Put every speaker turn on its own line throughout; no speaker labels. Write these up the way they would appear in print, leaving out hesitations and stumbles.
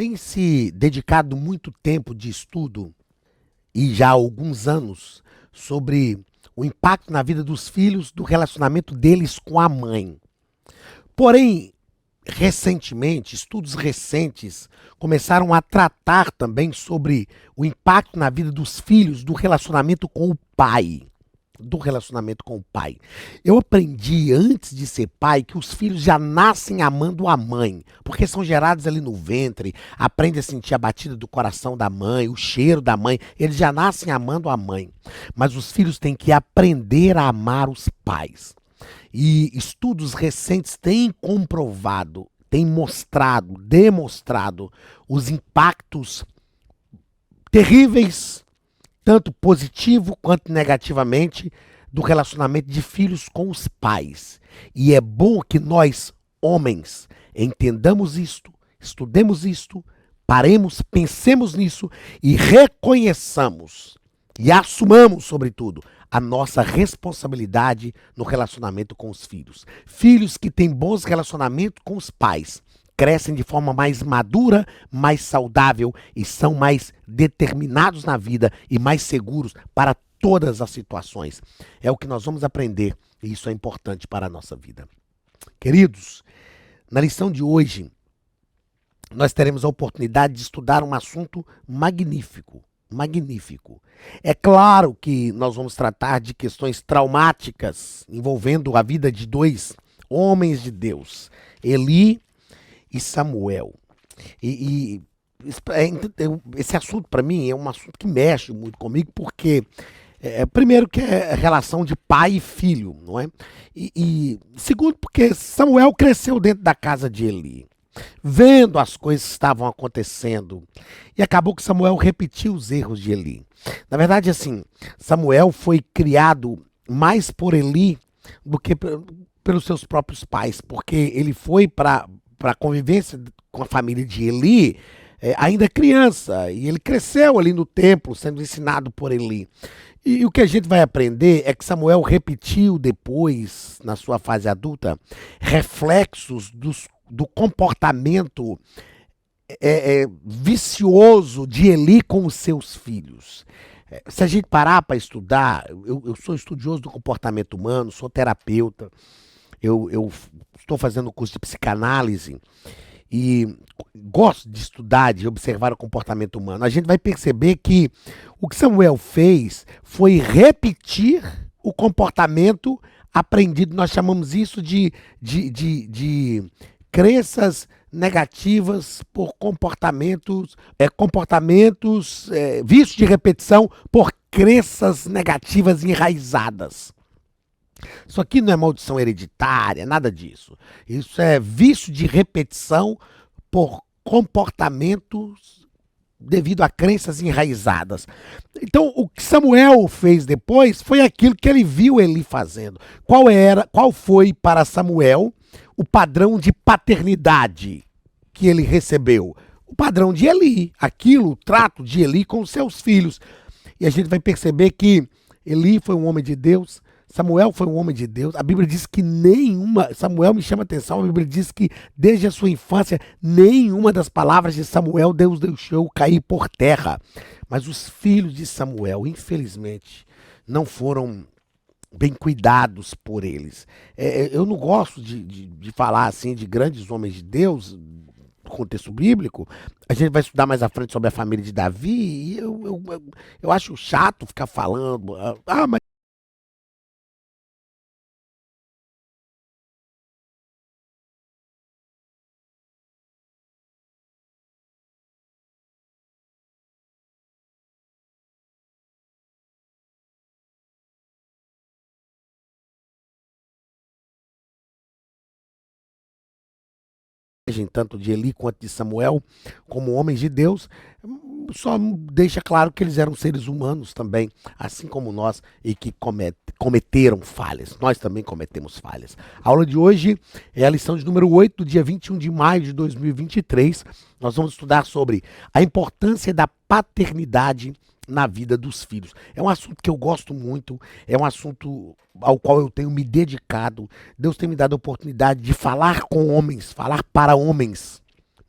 tem se dedicado muito tempo de estudo, e já há alguns anos, sobre o impacto na vida dos filhos do relacionamento deles com a mãe. Porém, recentemente, estudos recentes começaram a tratar também sobre o impacto na vida dos filhos do relacionamento com o pai. Do relacionamento com o pai. Eu aprendi antes de ser pai que os filhos já nascem amando a mãe, porque são gerados ali no ventre, aprendem a sentir a batida do coração da mãe, o cheiro da mãe, eles já nascem amando a mãe. Mas os filhos têm que aprender a amar os pais. E estudos recentes têm comprovado, têm mostrado, demonstrado os impactos terríveis, tanto positivo quanto negativamente, do relacionamento de filhos com os pais. E é bom que nós, homens, entendamos isto, estudemos isto, paremos, pensemos nisso e reconheçamos e assumamos, sobretudo, a nossa responsabilidade no relacionamento com os filhos. Filhos que têm bons relacionamentos com os pais crescem de forma mais madura, mais saudável e são mais determinados na vida e mais seguros para todas as situações. É o que nós vamos aprender e isso é importante para a nossa vida. Queridos, na lição de hoje, nós teremos a oportunidade de estudar um assunto magnífico. Magnífico. É claro que nós vamos tratar de questões traumáticas envolvendo a vida de dois homens de Deus, Eli e Samuel. Esse assunto, para mim, é um assunto que mexe muito comigo, porque, primeiro, que é relação de pai e filho, não é? Segundo, porque Samuel cresceu dentro da casa de Eli, vendo as coisas que estavam acontecendo, e acabou que Samuel repetiu os erros de Eli. Na verdade, assim, Samuel foi criado mais por Eli do que pelos seus próprios pais, porque ele foi para a convivência com a família de Eli ainda criança, e ele cresceu ali no templo, sendo ensinado por Eli. E o que a gente vai aprender é que Samuel repetiu depois, na sua fase adulta, reflexos do comportamento vicioso de Eli com os seus filhos. Se a gente parar para estudar, eu sou estudioso do comportamento humano, sou terapeuta, eu estou fazendo curso de psicanálise e gosto de estudar, de observar o comportamento humano. A gente vai perceber que o que Samuel fez foi repetir o comportamento aprendido. Nós chamamos isso de crenças negativas por vícios de repetição por crenças negativas enraizadas. Isso aqui não é maldição hereditária, nada disso. Isso é vício de repetição por comportamentos devido a crenças enraizadas. Então, o que Samuel fez depois foi aquilo que ele viu Eli fazendo. Qual foi para Samuel o padrão de paternidade que ele recebeu? O padrão de Eli, o trato de Eli com os seus filhos. E a gente vai perceber que Eli foi um homem de Deus, Samuel foi um homem de Deus. A Bíblia diz que Samuel me chama a atenção, a Bíblia diz que desde a sua infância, nenhuma das palavras de Samuel Deus deixou cair por terra. Mas os filhos de Samuel, infelizmente, não foram bem cuidados por eles. Eu não gosto de falar assim de grandes homens de Deus, no contexto bíblico. A gente vai estudar mais à frente sobre a família de Davi, e eu acho chato ficar falando, mas tanto de Eli quanto de Samuel, como homens de Deus, só deixa claro que eles eram seres humanos também, assim como nós, e que cometeram falhas. Nós também cometemos falhas. A aula de hoje é a lição de número 8, do dia 21 de maio de 2023. Nós vamos estudar sobre a importância da paternidade na vida dos filhos. É um assunto que eu gosto muito, é um assunto ao qual eu tenho me dedicado. Deus tem me dado a oportunidade de falar com homens, falar para homens,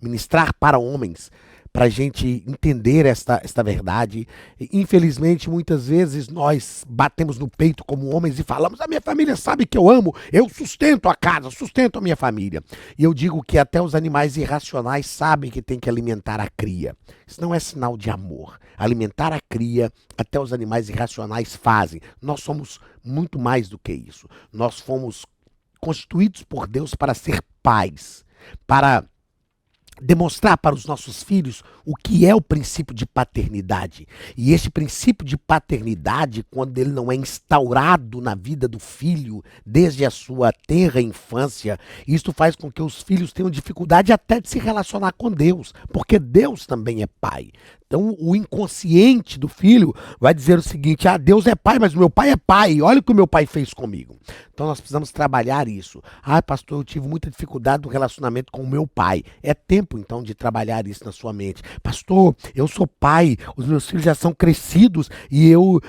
ministrar para homens, para a gente entender esta verdade. Infelizmente, muitas vezes nós batemos no peito como homens e falamos: a minha família sabe que eu amo, eu sustento a casa, sustento a minha família. E eu digo que até os animais irracionais sabem que tem que alimentar a cria. Isso não é sinal de amor. Alimentar a cria, até os animais irracionais fazem. Nós somos muito mais do que isso. Nós fomos constituídos por Deus para ser pais, para demonstrar para os nossos filhos o que é o princípio de paternidade. E esse princípio de paternidade, quando ele não é instaurado na vida do filho desde a sua tenra infância, isto faz com que os filhos tenham dificuldade até de se relacionar com Deus, porque Deus também é pai. Então, o inconsciente do filho vai dizer o seguinte: ah, Deus é pai, mas o meu pai é pai, olha o que o meu pai fez comigo. Então, nós precisamos trabalhar isso. Ah, pastor, eu tive muita dificuldade no relacionamento com o meu pai. É tempo, então, de trabalhar isso na sua mente. Pastor, eu sou pai, os meus filhos já são crescidos e eu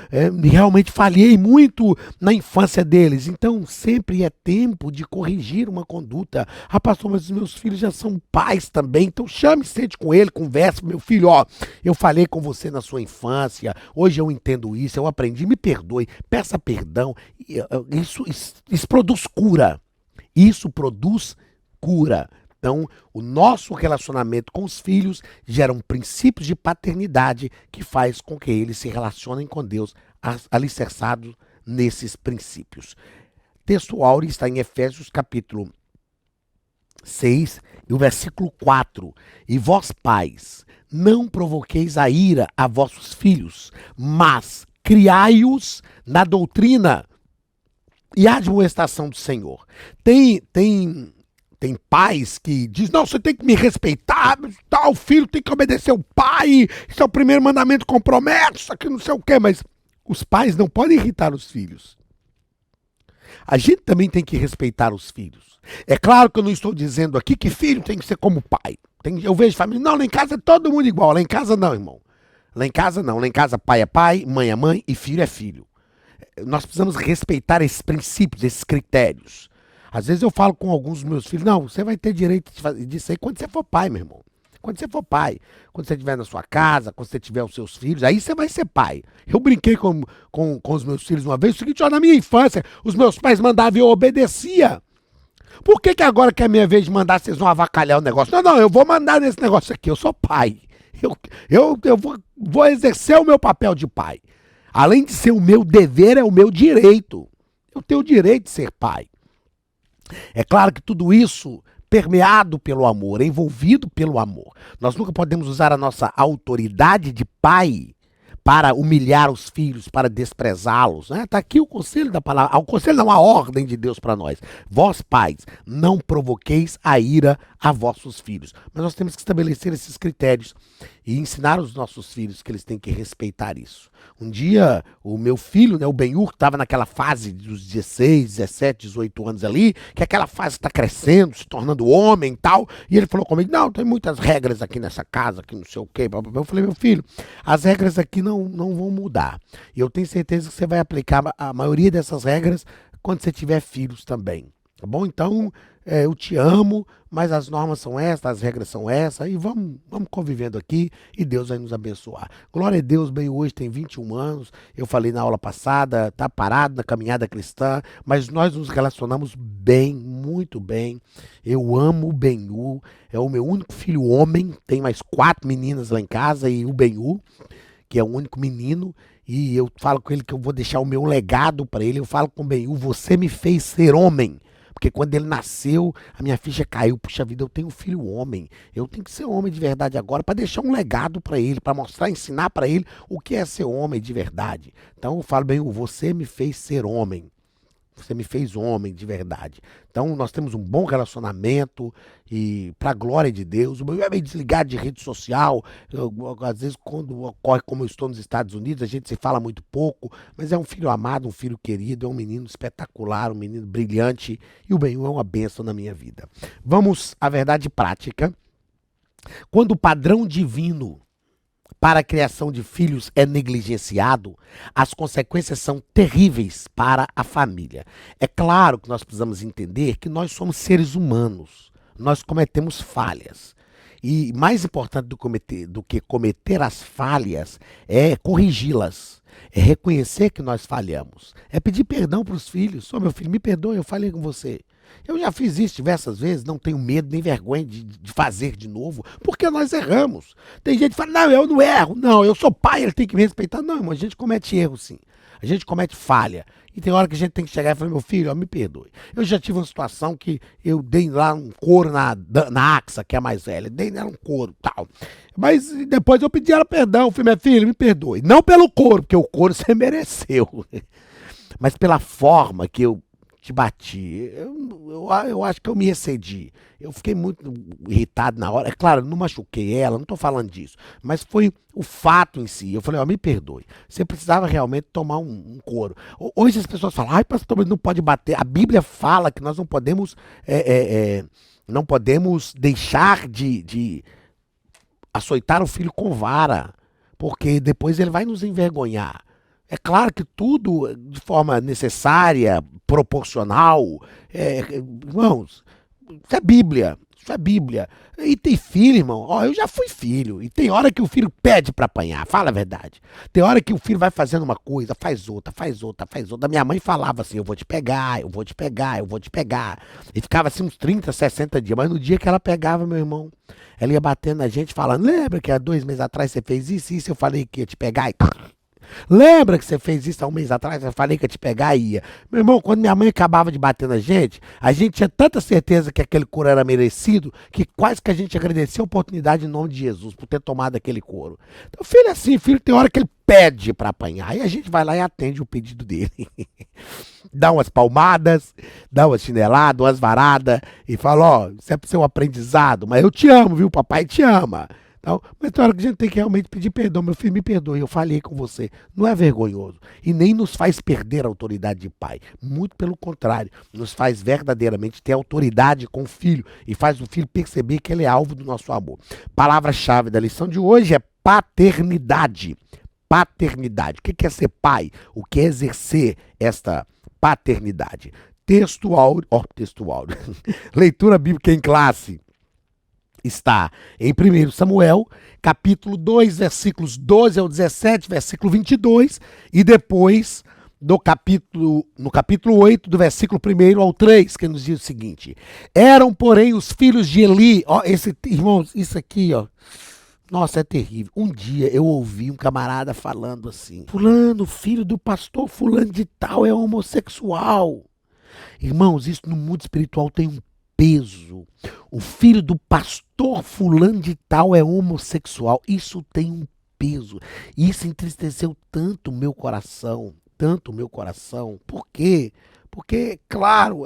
realmente falhei muito na infância deles. Então, sempre é tempo de corrigir uma conduta. Ah, pastor, mas os meus filhos já são pais também, então chame, sente com ele, converse. Meu filho, ó, eu falei com você na sua infância, hoje eu entendo isso, eu aprendi, me perdoe, peça perdão. Isso produz cura. Isso produz cura. Então, o nosso relacionamento com os filhos gera princípios de paternidade que faz com que eles se relacionem com Deus alicerçados nesses princípios. Texto áureo está em Efésios capítulo 6 e o versículo 4. E vós, pais, não provoqueis a ira a vossos filhos, mas criai-os na doutrina e a admoestação do Senhor. Tem pais que dizem: não, você tem que me respeitar, tal, o filho tem que obedecer o pai, isso é o primeiro mandamento, compromete, isso aqui não sei o quê, mas os pais não podem irritar os filhos. A gente também tem que respeitar os filhos. É claro que eu não estou dizendo aqui que filho tem que ser como pai. Eu vejo família: não, lá em casa é todo mundo igual. Lá em casa não, irmão. Lá em casa não. Lá em casa pai é pai, mãe é mãe e filho é filho. Nós precisamos respeitar esses princípios, esses critérios. Às vezes eu falo com alguns dos meus filhos: não, você vai ter direito disso aí quando você for pai, meu irmão. Quando você for pai, quando você estiver na sua casa, quando você tiver os seus filhos, aí você vai ser pai. Eu brinquei com os meus filhos uma vez, o seguinte: ó, na minha infância, os meus pais mandavam e eu obedecia. Por que agora que é a minha vez de mandar, vocês vão avacalhar o negócio? Não, eu vou mandar nesse negócio aqui, eu sou pai. Eu vou exercer o meu papel de pai. Além de ser o meu dever, é o meu direito. Eu tenho o direito de ser pai. É claro que tudo isso permeado pelo amor, envolvido pelo amor. Nós nunca podemos usar a nossa autoridade de pai para humilhar os filhos, para desprezá-los. Está aqui o conselho da palavra, o conselho não, a ordem de Deus para nós. Vós, pais, não provoqueis a ira a vossos filhos. Mas nós temos que estabelecer esses critérios e ensinar os nossos filhos que eles têm que respeitar isso. Um dia, o meu filho, o Benhur, que estava naquela fase dos 16, 17, 18 anos ali, que aquela fase está crescendo, se tornando homem e tal, e ele falou comigo: não, tem muitas regras aqui nessa casa, que não sei o quê. Eu falei: meu filho, as regras aqui não vão mudar. E eu tenho certeza que você vai aplicar a maioria dessas regras quando você tiver filhos também. Tá bom? Então, eu te amo, mas as normas são essas, as regras são essas, e vamos convivendo aqui e Deus vai nos abençoar. Glória a Deus, bem, hoje tem 21 anos, eu falei na aula passada, tá parado na caminhada cristã, mas nós nos relacionamos bem, muito bem. Eu amo o Benhu, é o meu único filho homem, tem mais 4 meninas lá em casa e o Benhu, que é o único menino, e eu falo com ele que eu vou deixar o meu legado para ele. Eu falo com o Benhu: você me fez ser homem. Porque quando ele nasceu, a minha ficha caiu. Puxa vida, eu tenho um filho homem. Eu tenho que ser homem de verdade agora para deixar um legado para ele, para mostrar, ensinar para ele o que é ser homem de verdade. Então eu falo: bem, você me fez ser homem. Você me fez homem de verdade. Então nós temos um bom relacionamento e para a glória de Deus. O meu é meio desligado de rede social. Às vezes quando ocorre, como eu estou nos Estados Unidos, a gente se fala muito pouco, mas é um filho amado, um filho querido, é um menino espetacular, um menino brilhante, e o Benhu é uma bênção na minha vida. Vamos à verdade prática. Quando o padrão divino para a criação de filhos é negligenciado, as consequências são terríveis para a família. É claro que nós precisamos entender que nós somos seres humanos, nós cometemos falhas. E mais importante do que cometer as falhas é corrigi-las. É reconhecer que nós falhamos. É pedir perdão para os filhos. Meu filho, me perdoe, eu falei com você. Eu já fiz isso diversas vezes, não tenho medo nem vergonha de fazer de novo, porque nós erramos. Tem gente que fala, não, eu não erro, não, eu sou pai, ele tem que me respeitar. Não, irmão, a gente comete erro, sim. A gente comete falha. E tem hora que a gente tem que chegar e falar, meu filho, ó, me perdoe. Eu já tive uma situação que eu dei lá um couro na Axa, que é a mais velha. Dei nela um couro e tal. Mas depois eu pedi ela perdão. Falei, minha filha, me perdoe. Não pelo couro, porque o couro você mereceu. Mas pela forma que eu te bati. Eu acho que eu me excedi. Eu fiquei muito irritado na hora. É claro, eu não machuquei ela, não estou falando disso. Mas foi o fato em si. Eu falei, ó, me perdoe. Você precisava realmente tomar um couro. Hoje as pessoas falam, ai, pastor, mas não pode bater. A Bíblia fala que nós não podemos, não podemos deixar de açoitar o filho com vara, porque depois ele vai nos envergonhar. É claro que tudo de forma necessária, proporcional. Irmãos, isso é Bíblia. Isso é Bíblia. E tem filho, irmão. Ó, eu já fui filho. E tem hora que o filho pede para apanhar. Fala a verdade. Tem hora que o filho vai fazendo uma coisa, faz outra, faz outra, faz outra. Minha mãe falava assim, eu vou te pegar, eu vou te pegar, eu vou te pegar. E ficava assim uns 30, 60 dias. Mas no dia que ela pegava, meu irmão, ela ia batendo na gente, falando, lembra que há 2 meses atrás você fez isso, isso, eu falei que ia te pegar e... Lembra que você fez isso há 1 mês atrás? Eu falei que ia te pegar e ia. Meu irmão, quando minha mãe acabava de bater na gente, a gente tinha tanta certeza que aquele couro era merecido, que quase que a gente agradecia a oportunidade em nome de Jesus por ter tomado aquele couro. Então, filho é assim, filho tem hora que ele pede para apanhar. Aí a gente vai lá e atende o pedido dele. Dá umas palmadas, dá umas chineladas, umas varadas e fala, ó, isso é pro seu aprendizado, mas eu te amo, viu? Papai te ama. Então, mas tem hora que a gente tem que realmente pedir perdão. Meu filho, me perdoe, eu falhei com você. Não é vergonhoso. E nem nos faz perder a autoridade de pai. Muito pelo contrário. Nos faz verdadeiramente ter autoridade com o filho. E faz o filho perceber que ele é alvo do nosso amor. Palavra-chave da lição de hoje é paternidade. Paternidade. O que é ser pai? O que é exercer esta paternidade? Texto áudio. Texto áudio. Leitura bíblica em classe. Está em 1 Samuel, capítulo 2, versículos 12 ao 17, versículo 22, e depois no capítulo 8, do versículo 1 ao 3, que nos diz o seguinte: eram, porém, os filhos de Eli, ó, irmãos, isso aqui, ó, nossa, é terrível. Um dia eu ouvi um camarada falando assim, fulano, filho do pastor fulano de tal, é homossexual. Irmãos, isso no mundo espiritual tem um peso. O filho do pastor fulano de tal é homossexual. Isso tem um peso. Isso entristeceu tanto o meu coração. Tanto o meu coração. Por quê? Porque, claro,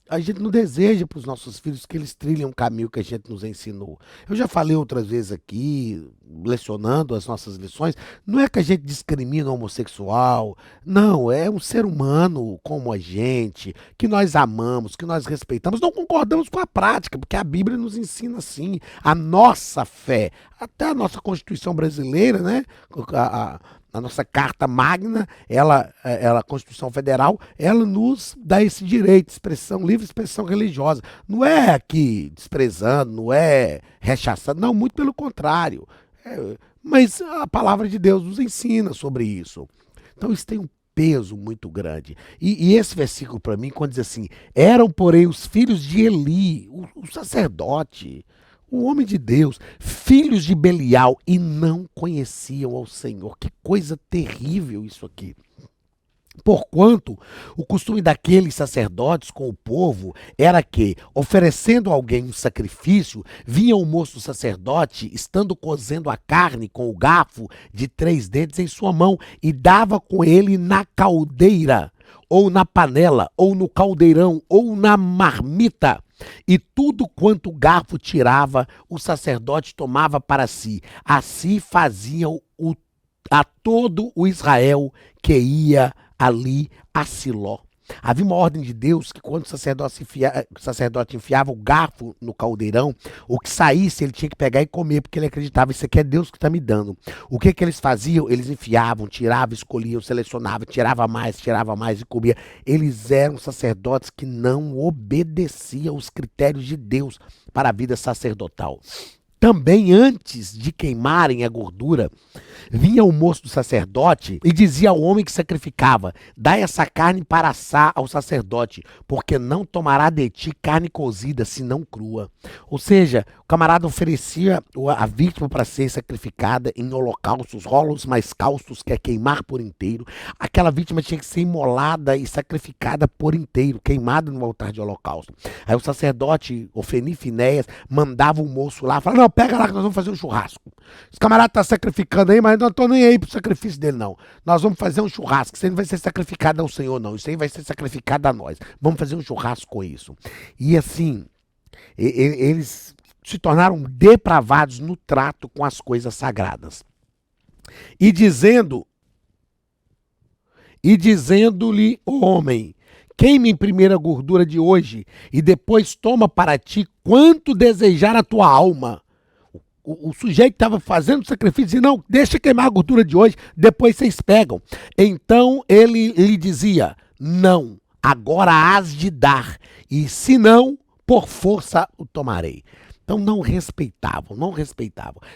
a gente não deseja para os nossos filhos que eles trilhem um caminho que a gente nos ensinou. Eu já falei outras vezes aqui, lecionando as nossas lições, não é que a gente discrimina o homossexual, não, é um ser humano como a gente, que nós amamos, que nós respeitamos, não concordamos com a prática, porque a Bíblia nos ensina assim, a nossa fé, até a nossa Constituição brasileira, né? A nossa Carta Magna, a Constituição Federal, ela nos dá esse direito de expressão, livre expressão religiosa. Não é aqui desprezando, não é rechaçando, não, muito pelo contrário. Mas a palavra de Deus nos ensina sobre isso. Então isso tem um peso muito grande. E esse versículo para mim, quando diz assim, eram, porém, os filhos de Eli, o sacerdote, o homem de Deus, filhos de Belial, e não conheciam ao Senhor. Que coisa terrível isso aqui. Porquanto o costume daqueles sacerdotes com o povo era que, oferecendo a alguém um sacrifício, vinha o moço sacerdote, estando cozendo a carne com o garfo de 3 dedos em sua mão, e dava com ele na caldeira, ou na panela, ou no caldeirão, ou na marmita. E tudo quanto o garfo tirava, o sacerdote tomava para si. Assim faziam a todo o Israel que ia ali a Siló. Havia uma ordem de Deus que quando o sacerdote enfiava o garfo no caldeirão, o que saísse ele tinha que pegar e comer, porque ele acreditava, isso aqui é Deus que está me dando. O que eles faziam? Eles enfiavam, tiravam, escolhiam, selecionavam, tirava mais e comia. Eles eram sacerdotes que não obedeciam os critérios de Deus para a vida sacerdotal. Também antes de queimarem a gordura, vinha o moço do sacerdote e dizia ao homem que sacrificava: dai essa carne para assar ao sacerdote, porque não tomará de ti carne cozida, senão crua. Ou seja, o camarada oferecia a vítima para ser sacrificada em holocaustos, rolos mais caustos, que é queimar por inteiro. Aquela vítima tinha que ser imolada e sacrificada por inteiro, queimada no altar de holocausto. Aí o sacerdote, Ofni e Finéias, mandava o moço lá, falava: não, pega lá que nós vamos fazer um churrasco. Esse camarada está sacrificando aí, mas não estou nem aí pro sacrifício dele, não. Nós vamos fazer um churrasco. Isso aí não vai ser sacrificado ao Senhor, não. Isso aí vai ser sacrificado a nós. Vamos fazer um churrasco com isso. E assim, eles se tornaram depravados no trato com as coisas sagradas. E dizendo-lhe o homem: queime em primeira a gordura de hoje, e depois toma para ti quanto desejar a tua alma. O sujeito estava fazendo o sacrifício e dizia: não, deixa queimar a gordura de hoje, depois vocês pegam. Então ele lhe dizia: não, agora hás de dar, e se não, por força o tomarei. Então não respeitavam.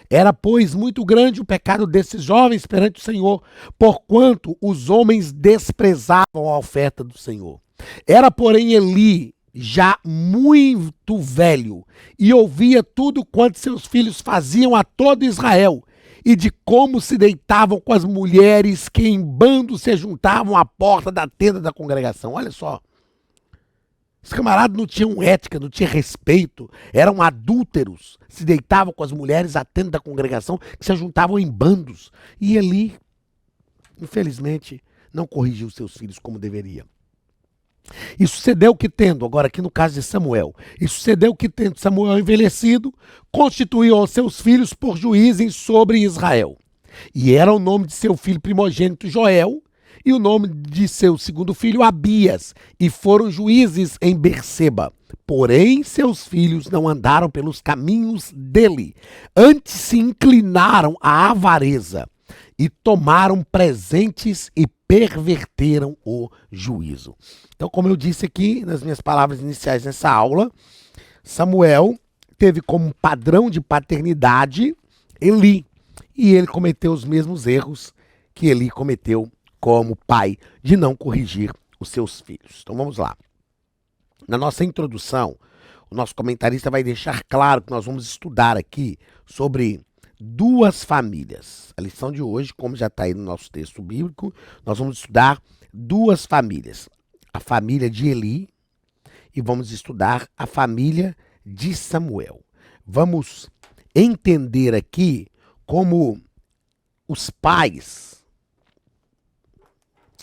Era, pois, muito grande o pecado desses jovens perante o Senhor, porquanto os homens desprezavam a oferta do Senhor. Era, porém, Eli já muito velho, e ouvia tudo quanto seus filhos faziam a todo Israel, e de como se deitavam com as mulheres que em bando se juntavam à porta da tenda da congregação. Olha só, os camaradas não tinham ética, não tinham respeito, eram adúlteros, se deitavam com as mulheres à tenda da congregação, que se juntavam em bandos. E Eli, infelizmente, não corrigiu seus filhos como deveria. E sucedeu que tendo, agora aqui no caso de Samuel, e sucedeu que tendo Samuel envelhecido, constituiu aos seus filhos por juízes sobre Israel. E era o nome de seu filho primogênito Joel, e o nome de seu segundo filho Abias, e foram juízes em Berseba. Porém, seus filhos não andaram pelos caminhos dele, antes se inclinaram à avareza, e tomaram presentes e perverteram o juízo. Então, como eu disse aqui nas minhas palavras iniciais nessa aula, Samuel teve como padrão de paternidade Eli, e ele cometeu os mesmos erros que Eli cometeu como pai, de não corrigir os seus filhos. Então vamos lá. Na nossa introdução, o nosso comentarista vai deixar claro que nós vamos estudar aqui sobre duas famílias. A lição de hoje, como já está aí no nosso texto bíblico, nós vamos estudar duas famílias. A família de Eli e vamos estudar a família de Samuel. Vamos entender aqui como os pais.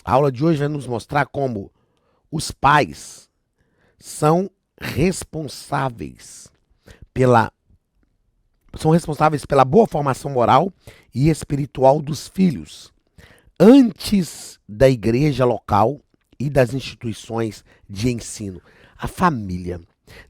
A aula de hoje vai nos mostrar como os pais são responsáveis pela boa formação moral e espiritual dos filhos, antes da igreja local e das instituições de ensino. A família.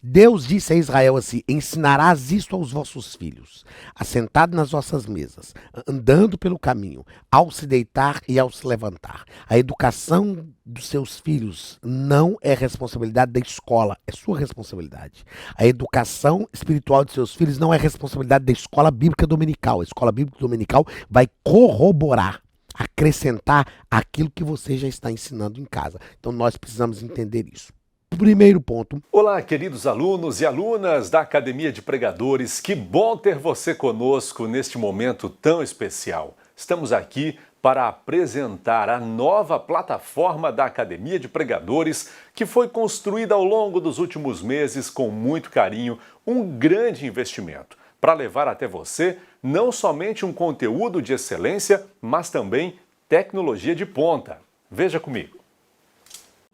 Deus disse a Israel assim: ensinarás isto aos vossos filhos, assentado nas vossas mesas, andando pelo caminho, ao se deitar e ao se levantar. A educação dos seus filhos não é responsabilidade da escola, é sua responsabilidade. A educação espiritual de seus filhos não é responsabilidade da escola bíblica dominical. A escola bíblica dominical vai corroborar, acrescentar aquilo que você já está ensinando em casa. Então nós precisamos entender isso. Primeiro ponto.
Olá, queridos alunos e alunas da Academia de Pregadores. Que bom ter você conosco neste momento tão especial. Estamos aqui para apresentar a nova plataforma da Academia de Pregadores, que foi construída ao longo dos últimos meses com muito carinho, um grande investimento, para levar até você não somente um conteúdo de excelência, mas também tecnologia de ponta. Veja comigo.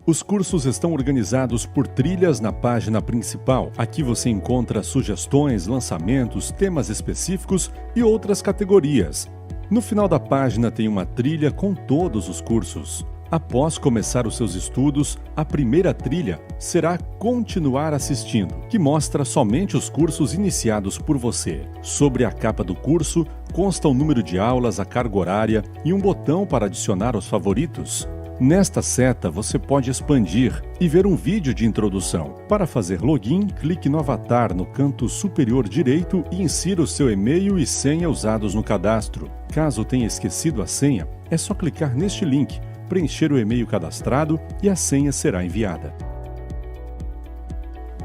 Os cursos estão organizados por trilhas na página principal. Aqui você encontra sugestões, lançamentos, temas específicos e outras categorias. No final da página tem uma trilha com todos os cursos. Após começar os seus estudos, a primeira trilha será Continuar assistindo, que mostra somente os cursos iniciados por você. Sobre a capa do curso consta o número de aulas, a carga horária e um botão para adicionar os favoritos. Nesta seta, você pode expandir e ver um vídeo de introdução. Para fazer login, clique no avatar no canto superior direito e insira o seu e-mail e senha usados no cadastro. Caso tenha esquecido a senha, é só clicar neste link, preencher o e-mail cadastrado e a senha será enviada.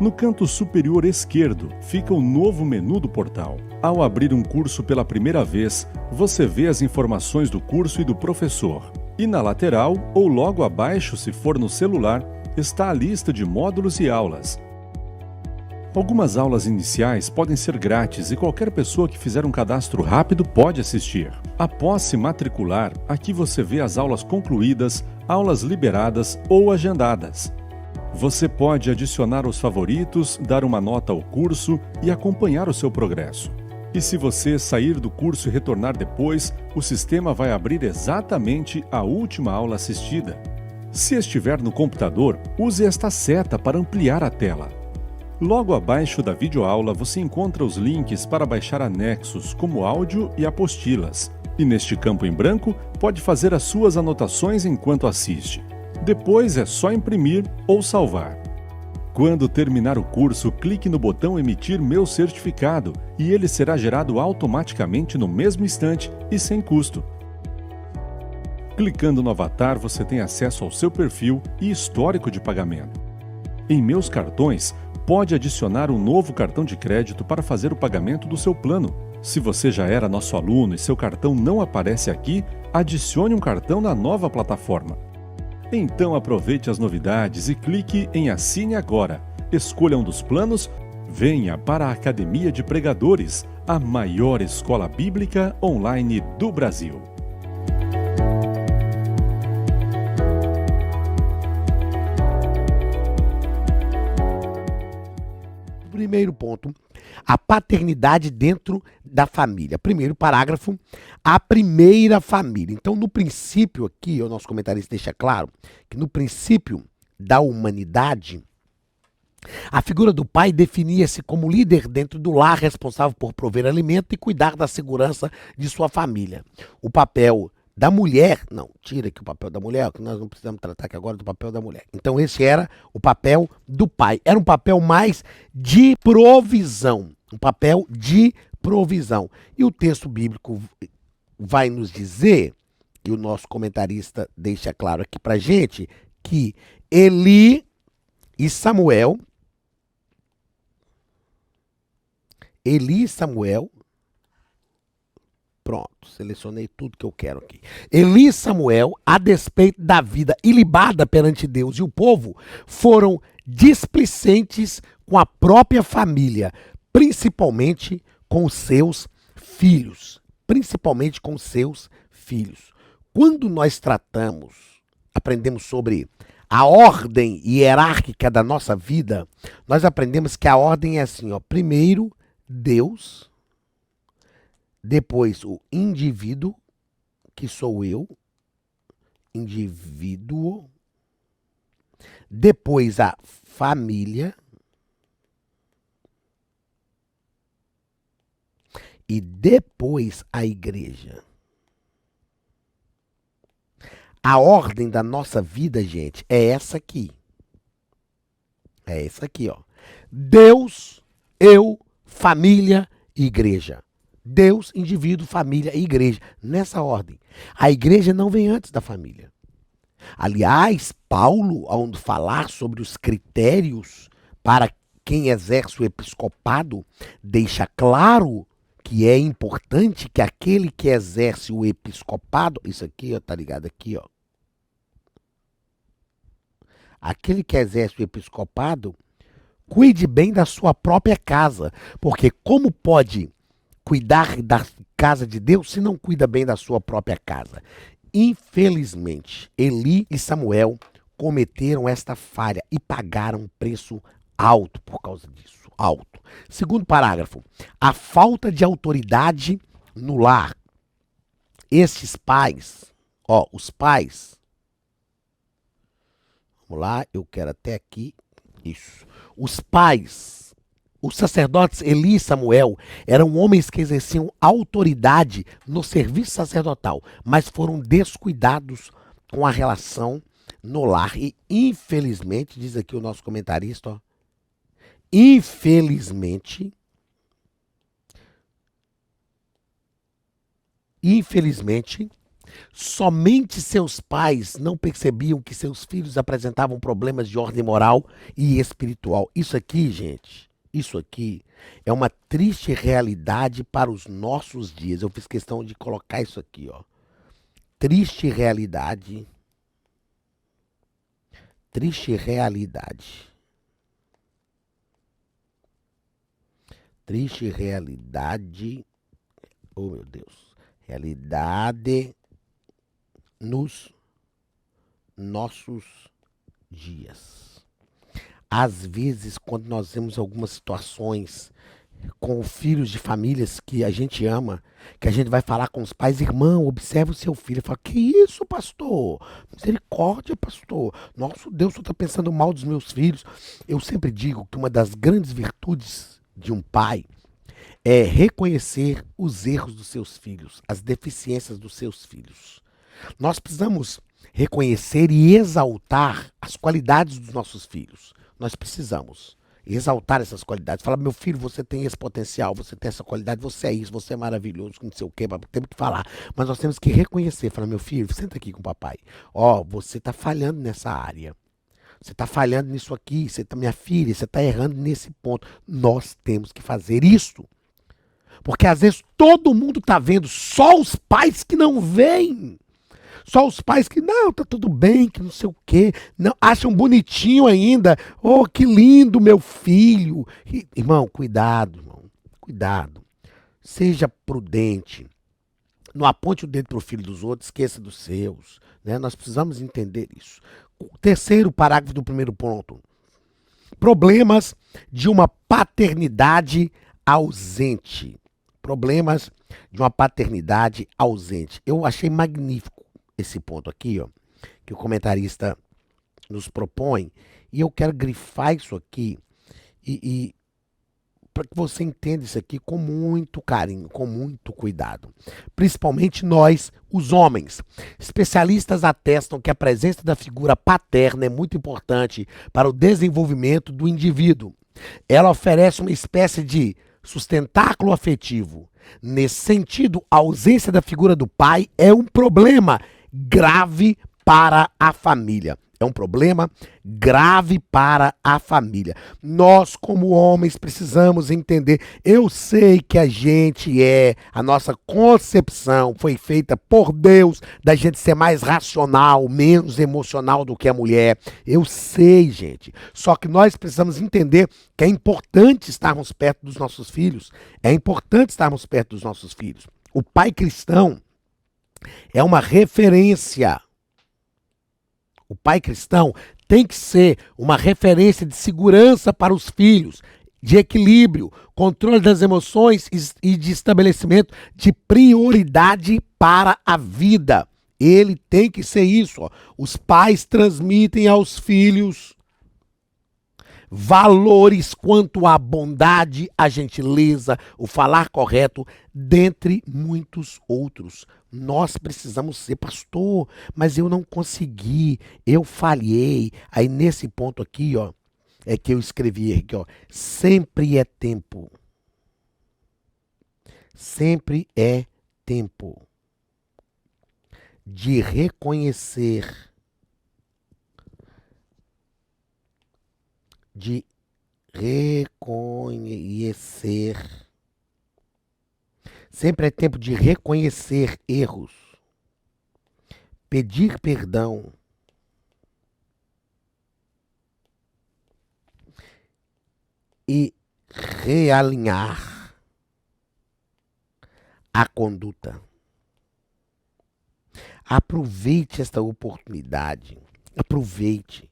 No canto superior esquerdo fica o novo menu do portal. Ao abrir um curso pela primeira vez, você vê as informações do curso e do professor. E na lateral, ou logo abaixo se for no celular, está a lista de módulos e aulas. Algumas aulas iniciais podem ser grátis e qualquer pessoa que fizer um cadastro rápido pode assistir. Após se matricular, aqui você vê as aulas concluídas, aulas liberadas ou agendadas. Você pode adicionar os favoritos, dar uma nota ao curso e acompanhar o seu progresso. E se você sair do curso e retornar depois, o sistema vai abrir exatamente a última aula assistida. Se estiver no computador, use esta seta para ampliar a tela. Logo abaixo da videoaula você encontra os links para baixar anexos, como áudio e apostilas. E neste campo em branco, pode fazer as suas anotações enquanto assiste. Depois é só imprimir ou salvar. Quando terminar o curso, clique no botão Emitir meu certificado e ele será gerado automaticamente no mesmo instante e sem custo. Clicando no avatar, você tem acesso ao seu perfil e histórico de pagamento. Em Meus Cartões, pode adicionar um novo cartão de crédito para fazer o pagamento do seu plano. Se você já era nosso aluno e seu cartão não aparece aqui, adicione um cartão na nova plataforma. Então aproveite as novidades e clique em Assine Agora. Escolha um dos planos, venha para a Academia de Pregadores, a maior escola bíblica online do Brasil.
Primeiro ponto, a paternidade dentro da família. Primeiro parágrafo, a primeira família. Então, no princípio aqui, o nosso comentarista deixa claro que no princípio da humanidade, a figura do pai definia-se como líder dentro do lar, responsável por prover alimento e cuidar da segurança de sua família. O papel da mulher, não, tira aqui o papel da mulher, que nós não precisamos tratar aqui agora do papel da mulher. Então esse era o papel do pai. Era um papel mais de provisão. Um papel de provisão. E o texto bíblico vai nos dizer, e o nosso comentarista deixa claro aqui pra gente, que Eli e Samuel, pronto, selecionei tudo que eu quero aqui. Eli e Samuel, a despeito da vida ilibada perante Deus e o povo, foram displicentes com a própria família, principalmente com os seus filhos. Principalmente com os seus filhos. Quando nós aprendemos sobre a ordem hierárquica da nossa vida, nós aprendemos que a ordem é assim, ó, primeiro Deus, depois o indivíduo, que sou eu, indivíduo, depois a família e depois a igreja. A ordem da nossa vida, gente, é essa aqui. É essa aqui, ó. Deus, eu, família e igreja. Deus, indivíduo, família e igreja. Nessa ordem. A igreja não vem antes da família. Aliás, Paulo, ao falar sobre os critérios para quem exerce o episcopado, deixa claro que é importante que aquele que exerce o episcopado, isso aqui, ó, tá ligado aqui, ó. Aquele que exerce o episcopado, cuide bem da sua própria casa, porque como pode cuidar da casa de Deus se não cuida bem da sua própria casa? Infelizmente, Eli e Samuel cometeram esta falha e pagaram um preço alto por causa disso. Alto. Segundo parágrafo, a falta de autoridade no lar. Estes pais, ó, os pais, vamos lá, eu quero até aqui, isso. Os pais, os sacerdotes Eli e Samuel eram homens que exerciam autoridade no serviço sacerdotal, mas foram descuidados com a relação no lar. E infelizmente, diz aqui o nosso comentarista, ó, infelizmente, somente seus pais não percebiam que seus filhos apresentavam problemas de ordem moral e espiritual. Isso aqui, gente, isso aqui é uma triste realidade para os nossos dias. Eu fiz questão de colocar isso aqui, ó. Triste realidade. Triste realidade. Triste realidade. Oh, meu Deus. Realidade nos nossos dias. Às vezes, quando nós vemos algumas situações com filhos de famílias que a gente ama, que a gente vai falar com os pais, irmão, observe o seu filho. Fala, que isso, pastor? Misericórdia, pastor. Nosso Deus, o senhor está pensando mal dos meus filhos. Eu sempre digo que uma das grandes virtudes de um pai é reconhecer os erros dos seus filhos, as deficiências dos seus filhos. Nós precisamos reconhecer e exaltar as qualidades dos nossos filhos. Nós precisamos exaltar essas qualidades. Falar, meu filho, você tem esse potencial, você tem essa qualidade, você é isso, você é maravilhoso, não sei o quê, temos que falar. Mas nós temos que reconhecer, falar, meu filho, senta aqui com o papai. Ó, você está falhando nessa área. Você está falhando nisso aqui, minha filha, você está errando nesse ponto. Nós temos que fazer isso. Porque às vezes todo mundo está vendo, só os pais que não veem. Só os pais que, não, tá tudo bem, que não sei o quê. Não, acham bonitinho ainda. Oh, que lindo, meu filho. Irmão, cuidado, irmão. Cuidado. Seja prudente. Não aponte o dedo para o filho dos outros, esqueça dos seus. Né? Nós precisamos entender isso. O terceiro parágrafo do primeiro ponto. Problemas de uma paternidade ausente. Problemas de uma paternidade ausente. Eu achei magnífico esse ponto aqui, ó, que o comentarista nos propõe, e eu quero grifar isso aqui e para que você entenda isso aqui com muito carinho, com muito cuidado. Principalmente nós, os homens. Especialistas atestam que a presença da figura paterna é muito importante para o desenvolvimento do indivíduo. Ela oferece uma espécie de sustentáculo afetivo. Nesse sentido, a ausência da figura do pai é um problema grave para a família. É um problema grave para a família. Nós, como homens, precisamos entender. Eu sei que a nossa concepção foi feita por Deus da gente ser mais racional, menos emocional do que a mulher. Eu sei, gente. Só que nós precisamos entender que é importante estarmos perto dos nossos filhos. É importante estarmos perto dos nossos filhos. O pai cristão é uma referência. O pai cristão tem que ser uma referência de segurança para os filhos, de equilíbrio, controle das emoções e de estabelecimento de prioridade para a vida. Ele tem que ser isso. Ó. Os pais transmitem aos filhos valores quanto à bondade, a gentileza, o falar correto, dentre muitos outros. Nós precisamos ser, pastor, mas eu não consegui, eu falhei. Aí nesse ponto aqui, ó, é que eu escrevi aqui, ó, sempre é tempo. Sempre é tempo de reconhecer, sempre é tempo de reconhecer erros, pedir perdão e realinhar a conduta. Aproveite esta oportunidade. Aproveite.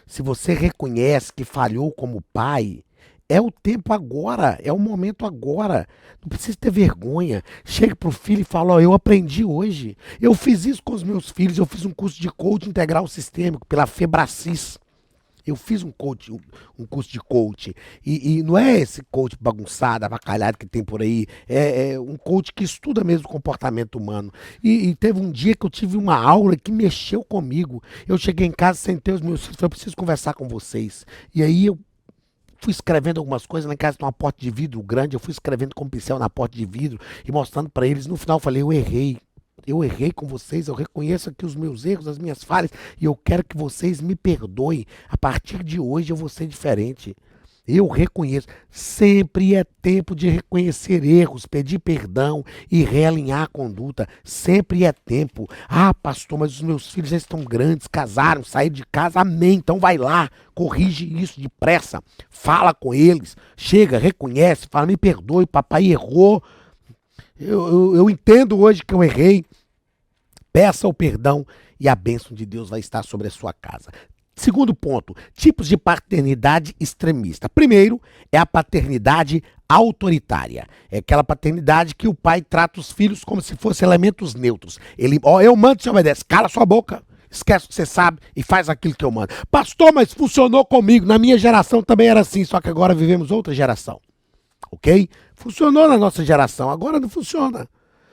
Se você reconhece que falhou como pai, é o tempo agora, é o momento agora. Não precisa ter vergonha. Chega pro filho e fala, ó, eu aprendi hoje. Eu fiz isso com os meus filhos, eu fiz um curso de coaching integral sistêmico pela Febracis. Eu fiz um curso de coaching. E não é esse coach bagunçado, avacalhado que tem por aí. É um coach que estuda mesmo o comportamento humano. E teve um dia que eu tive uma aula que mexeu comigo. Eu cheguei em casa, sentei os meus filhos, falei, eu preciso conversar com vocês. E aí eu fui escrevendo algumas coisas. Lá em casa tem uma porta de vidro grande, eu fui escrevendo com pincel na porta de vidro e mostrando para eles. No final eu falei, eu errei. Eu errei com vocês, eu reconheço aqui os meus erros, as minhas falhas, e eu quero que vocês me perdoem. A partir de hoje eu vou ser diferente. Eu reconheço. Sempre é tempo de reconhecer erros, pedir perdão e realinhar a conduta. Sempre é tempo. Ah, pastor, mas os meus filhos já estão grandes, casaram, saíram de casa. Amém. Então vai lá, corrige isso depressa. Fala com eles. Chega, reconhece, fala, me perdoe, papai errou. Eu entendo hoje que eu errei. Peça o perdão e a bênção de Deus vai estar sobre a sua casa. Segundo ponto, tipos de paternidade extremista. Primeiro é a paternidade autoritária. É aquela paternidade que o pai trata os filhos como se fossem elementos neutros. Ele, eu mando, você obedece. Cala sua boca. Esquece o que você sabe e faz aquilo que eu mando. Pastor, mas funcionou comigo. Na minha geração também era assim, só que agora vivemos outra geração. Ok? Funcionou na nossa geração, agora não funciona.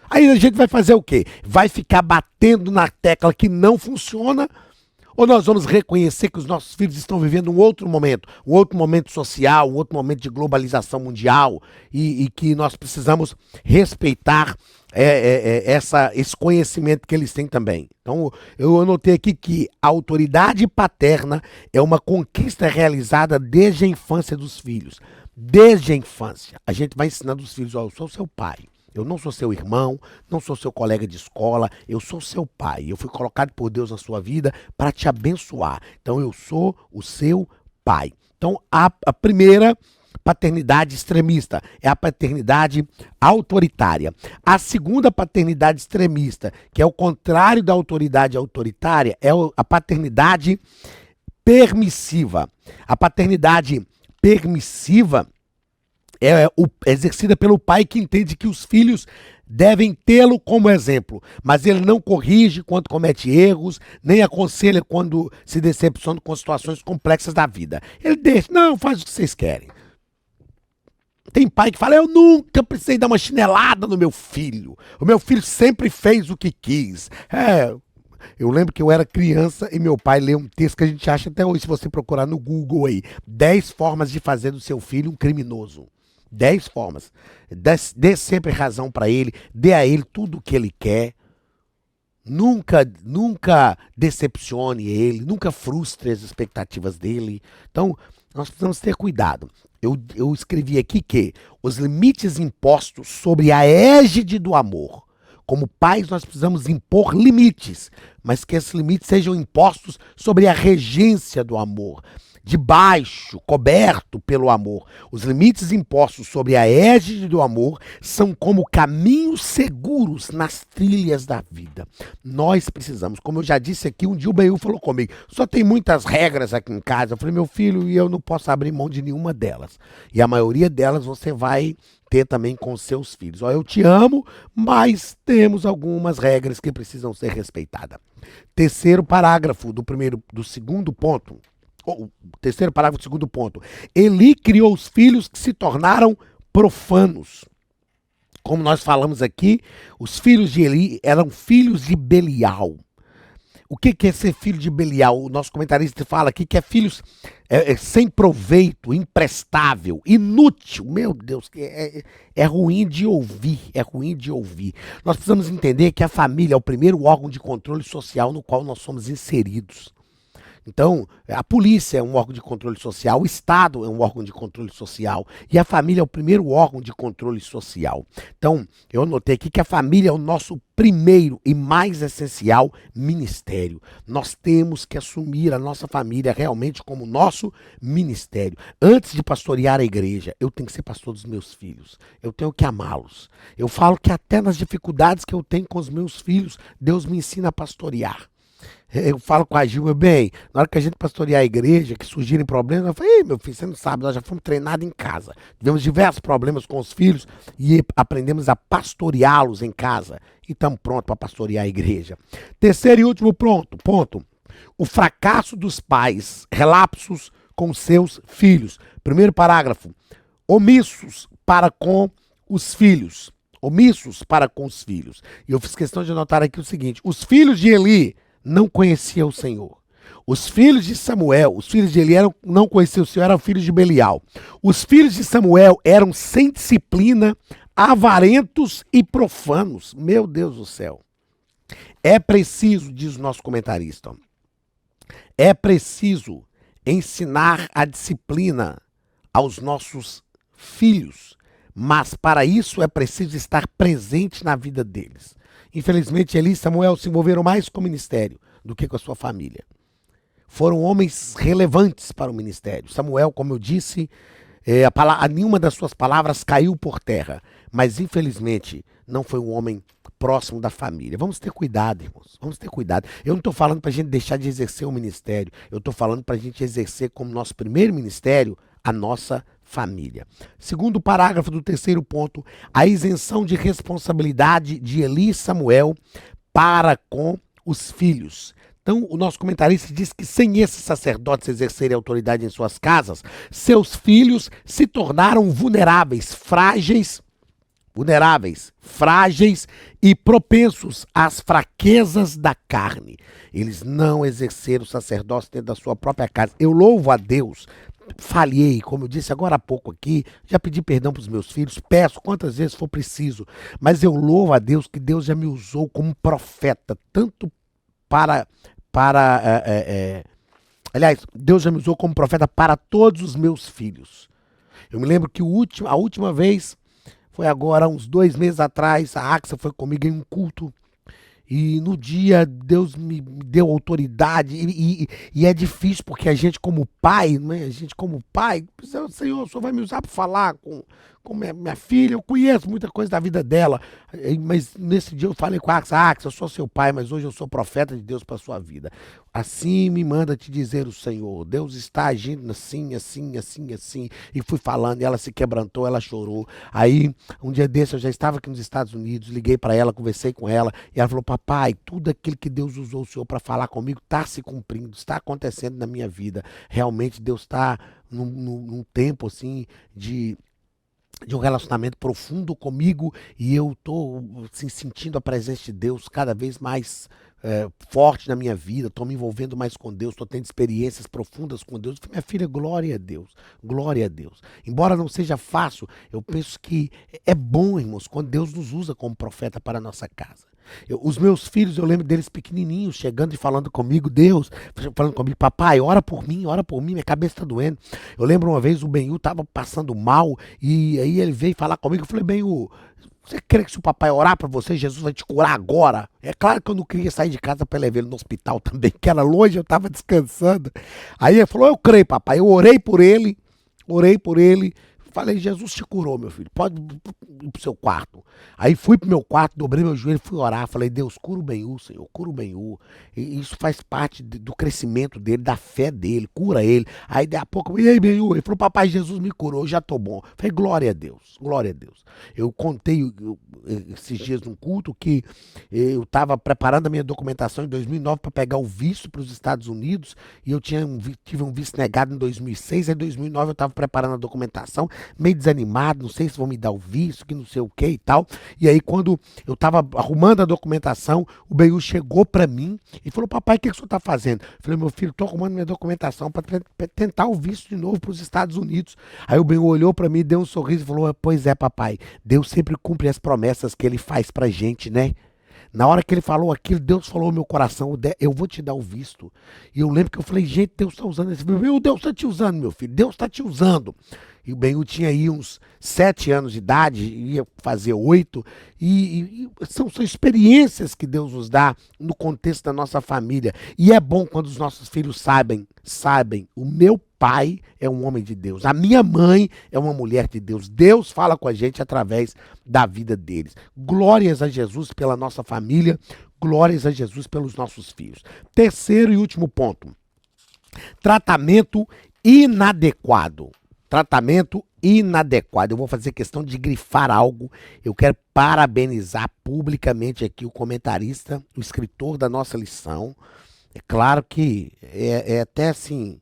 Aí a gente vai fazer o quê? Vai ficar batendo na tecla que não funciona? Ou nós vamos reconhecer que os nossos filhos estão vivendo um outro momento social, um outro momento de globalização mundial e que nós precisamos respeitar esse conhecimento que eles têm também. Então, eu anotei aqui que a autoridade paterna é uma conquista realizada desde a infância dos filhos. Desde a infância, a gente vai ensinando os filhos, eu sou seu pai. Eu não sou seu irmão, não sou seu colega de escola, eu sou seu pai. Eu fui colocado por Deus na sua vida para te abençoar. Então eu sou o seu pai. Então a primeira paternidade extremista é a paternidade autoritária. A segunda paternidade extremista, que é o contrário da autoridade autoritária, é a paternidade permissiva. A paternidade permissiva é exercida pelo pai que entende que os filhos devem tê-lo como exemplo, mas ele não corrige quando comete erros, nem aconselha quando se decepciona com situações complexas da vida. Ele deixa, não, faz o que vocês querem. Tem pai que fala, eu nunca precisei dar uma chinelada no meu filho. O meu filho sempre fez o que quis. Eu lembro que eu era criança e meu pai leu um texto que a gente acha até hoje, se você procurar no Google aí, 10 formas de fazer do seu filho um criminoso. 10 formas. Dê sempre razão para ele, dê a ele tudo o que ele quer. Nunca decepcione ele, nunca frustre as expectativas dele. Então, nós precisamos ter cuidado. Eu escrevi aqui que os limites impostos sobre a égide do amor. Como pais, nós precisamos impor limites, mas que esses limites sejam impostos sobre a regência do amor. Debaixo, coberto pelo amor. Os limites impostos sobre a égide do amor são como caminhos seguros nas trilhas da vida. Nós precisamos, como eu já disse aqui, um dia o Benhu falou comigo, só tem muitas regras aqui em casa. Eu falei, meu filho, e eu não posso abrir mão de nenhuma delas. E a maioria delas você vai ter também com seus filhos. Eu te amo, mas temos algumas regras que precisam ser respeitadas. Terceiro parágrafo do segundo ponto. O terceiro parágrafo do segundo ponto. Eli criou os filhos que se tornaram profanos. Como nós falamos aqui, os filhos de Eli eram filhos de Belial. O que é ser filho de Belial? O nosso comentarista fala aqui que é filhos sem proveito, imprestável, inútil. Meu Deus, é ruim de ouvir, é ruim de ouvir. Nós precisamos entender que a família é o primeiro órgão de controle social no qual nós somos inseridos. Então, a polícia é um órgão de controle social, o Estado é um órgão de controle social e a família é o primeiro órgão de controle social. Então, eu anotei aqui que a família é o nosso primeiro e mais essencial ministério. Nós temos que assumir a nossa família realmente como nosso ministério. Antes de pastorear a igreja, eu tenho que ser pastor dos meus filhos. Eu tenho que amá-los. Eu falo que até nas dificuldades que eu tenho com os meus filhos, Deus me ensina a pastorear. Eu falo com a Gil, bem, na hora que a gente pastorear a igreja, que surgirem problemas, eu falei, meu filho, você não sabe, nós já fomos treinados em casa. Tivemos diversos problemas com os filhos e aprendemos a pastoreá-los em casa. E estamos prontos para pastorear a igreja. Terceiro e último ponto. O fracasso dos pais, relapsos com seus filhos. Primeiro parágrafo. Omissos para com os filhos. Omissos para com os filhos. E eu fiz questão de anotar aqui o seguinte: os filhos de Eli não conheciam o Senhor. Os filhos de Samuel, os filhos de Eli não conheciam o Senhor, eram filhos de Belial. Os filhos de Samuel eram sem disciplina, avarentos e profanos. Meu Deus do céu. É preciso, diz o nosso comentarista, é preciso ensinar a disciplina aos nossos filhos, mas para isso é preciso estar presente na vida deles. Infelizmente, Eli e Samuel se envolveram mais com o ministério do que com a sua família. Foram homens relevantes para o ministério. Samuel, como eu disse, nenhuma das suas palavras caiu por terra, mas infelizmente não foi um homem próximo da família. Vamos ter cuidado, irmãos. Vamos ter cuidado. Eu não estou falando para a gente deixar de exercer o ministério. Eu estou falando para a gente exercer como nosso primeiro ministério a nossa família. Segundo parágrafo do terceiro ponto, a isenção de responsabilidade de Eli e Samuel para com os filhos. Então, o nosso comentarista diz que sem esses sacerdotes exercerem autoridade em suas casas, seus filhos se tornaram vulneráveis e propensos às fraquezas da carne. Eles não exerceram o sacerdócio dentro da sua própria casa. Eu louvo a Deus. Falhei, como eu disse agora há pouco aqui, já pedi perdão para os meus filhos, peço quantas vezes for preciso, mas eu louvo a Deus que Deus já me usou como profeta, tanto aliás, Deus já me usou como profeta para todos os meus filhos. Eu me lembro que a última vez foi agora, uns 2 meses atrás, a Axa foi comigo em um culto. E no dia Deus me deu autoridade e é difícil porque a gente como pai, né? Senhor, o Senhor vai me usar para falar com minha filha, eu conheço muita coisa da vida dela, mas nesse dia eu falei com a Axa, eu sou seu pai, mas hoje eu sou profeta de Deus para sua vida. Assim me manda te dizer o Senhor, Deus está agindo assim, e fui falando, e ela se quebrantou, ela chorou. Aí, um dia desse eu já estava aqui nos Estados Unidos, liguei para ela, conversei com ela, e ela falou, papai, tudo aquilo que Deus usou o Senhor para falar comigo está se cumprindo, está acontecendo na minha vida. Realmente Deus está num tempo assim de um relacionamento profundo comigo e eu estou assim, sentindo a presença de Deus cada vez mais forte na minha vida, estou me envolvendo mais com Deus, estou tendo experiências profundas com Deus. Minha filha, glória a Deus, glória a Deus. Embora não seja fácil, eu penso que é bom, irmãos, quando Deus nos usa como profeta para a nossa casa. Os meus filhos, eu lembro deles pequenininhos, chegando e falando comigo, papai, ora por mim, minha cabeça está doendo. Eu lembro uma vez o Benhu estava passando mal e aí ele veio falar comigo, eu falei, Benhu, você crê que se o papai orar para você, Jesus vai te curar agora? É claro que eu não queria sair de casa para levar ele no hospital também, que era longe, eu estava descansando. Aí ele falou, eu creio, papai, eu orei por ele, falei, Jesus te curou, meu filho, pode ir pro seu quarto. Aí fui pro meu quarto, dobrei meu joelho, fui orar, falei, Deus, cura o Benhu, Senhor, cura o Benhu. E isso faz parte do crescimento dele, da fé dele, cura ele. Aí daí a pouco, e aí, Benhu? Ele falou, papai, Jesus me curou, eu já tô bom. Falei, glória a Deus, glória a Deus. Eu contei esses dias num culto que eu estava preparando a minha documentação em 2009 para pegar o visto para os Estados Unidos e eu tive um visto negado em 2006, aí em 2009 eu estava preparando a documentação, meio desanimado, não sei se vão me dar o visto, que não sei o que e tal. E aí quando eu estava arrumando a documentação, o Benhu chegou para mim e falou, papai, o que o senhor está fazendo? Eu falei, meu filho, estou arrumando minha documentação para tentar o visto de novo para os Estados Unidos. Aí o Benhu olhou para mim, deu um sorriso e falou, pois é, papai, Deus sempre cumpre as promessas que ele faz pra gente, né? Na hora que ele falou aquilo, Deus falou no meu coração, eu vou te dar o visto. E eu lembro que eu falei, gente, Deus está usando esse filho. Meu Deus está te usando, meu filho, Deus está te usando. E o Benhu tinha aí uns 7 anos de idade, ia fazer 8, e são experiências que Deus nos dá no contexto da nossa família. E é bom quando os nossos filhos sabem, o meu pai é um homem de Deus, a minha mãe é uma mulher de Deus. Deus fala com a gente através da vida deles. Glórias a Jesus pela nossa família, glórias a Jesus pelos nossos filhos. Terceiro e último ponto, tratamento inadequado. Eu vou fazer questão de grifar algo. Eu quero parabenizar publicamente aqui o comentarista, o escritor da nossa lição. É claro que é até assim,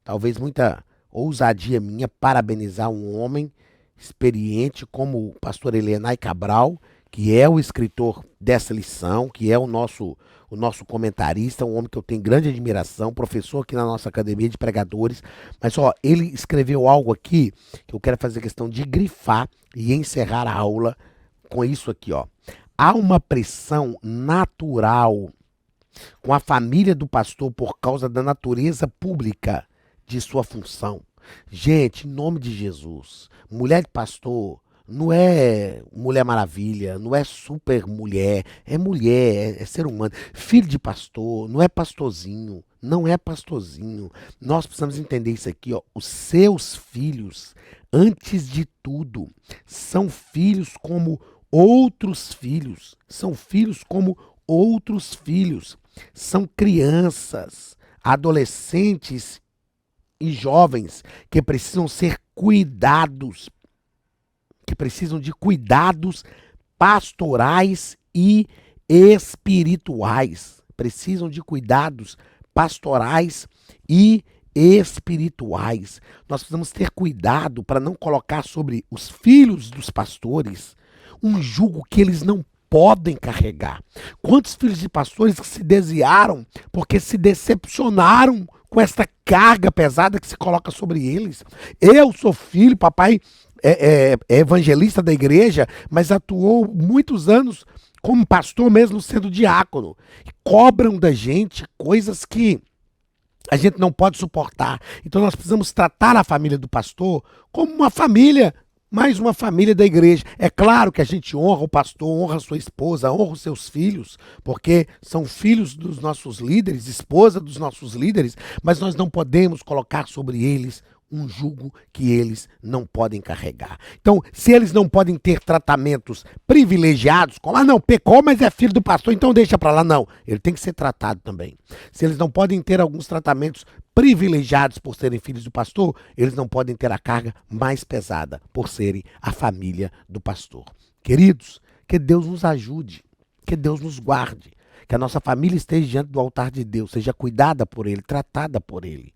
talvez muita ousadia minha parabenizar um homem experiente como o pastor Elenay Cabral, que é o escritor dessa lição, que é o nosso comentarista, um homem que eu tenho grande admiração, professor aqui na nossa academia de pregadores. Mas ó, ele escreveu algo aqui que eu quero fazer questão de grifar e encerrar a aula com isso aqui, ó. Há uma pressão natural com a família do pastor por causa da natureza pública de sua função. Gente, em nome de Jesus, mulher de pastor não é Mulher Maravilha, não é super mulher, é ser humano. Filho de pastor, não é pastorzinho, não é pastorzinho. Nós precisamos entender isso aqui, ó. Os seus filhos, antes de tudo, são filhos como outros filhos, são filhos como outros filhos. São crianças, adolescentes e jovens que precisam ser cuidados, que precisam de cuidados pastorais e espirituais. Precisam de cuidados pastorais e espirituais. Nós precisamos ter cuidado para não colocar sobre os filhos dos pastores um jugo que eles não podem carregar. Quantos filhos de pastores que se desviaram porque se decepcionaram com esta carga pesada que se coloca sobre eles? Eu sou filho, papai é evangelista da igreja, mas atuou muitos anos como pastor mesmo sendo diácono. Cobram da gente coisas que a gente não pode suportar. Então nós precisamos tratar a família do pastor como uma família, mais uma família da igreja. É claro que a gente honra o pastor, honra a sua esposa, honra os seus filhos, porque são filhos dos nossos líderes, esposa dos nossos líderes, mas nós não podemos colocar sobre eles um jugo que eles não podem carregar. Então, se eles não podem ter tratamentos privilegiados, como, não, pecou, mas é filho do pastor, então deixa pra lá, não. Ele tem que ser tratado também. Se eles não podem ter alguns tratamentos privilegiados por serem filhos do pastor, eles não podem ter a carga mais pesada por serem a família do pastor. Queridos, que Deus nos ajude, que Deus nos guarde, que a nossa família esteja diante do altar de Deus, seja cuidada por Ele, tratada por Ele.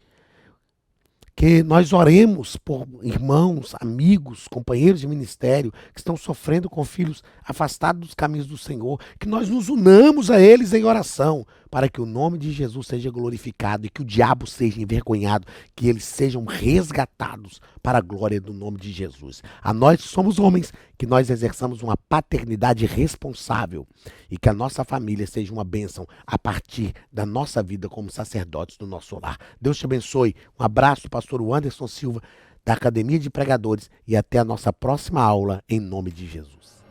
Que nós oremos por irmãos, amigos, companheiros de ministério que estão sofrendo com filhos afastados dos caminhos do Senhor. Que nós nos unamos a eles em oração para que o nome de Jesus seja glorificado e que o diabo seja envergonhado, que eles sejam resgatados para a glória do nome de Jesus. A nós somos homens, que nós exerçamos uma paternidade responsável e que a nossa família seja uma bênção a partir da nossa vida como sacerdotes do nosso lar. Deus te abençoe. Um abraço, pastor Anderson Silva, da Academia de Pregadores, e até a nossa próxima aula, em nome de Jesus.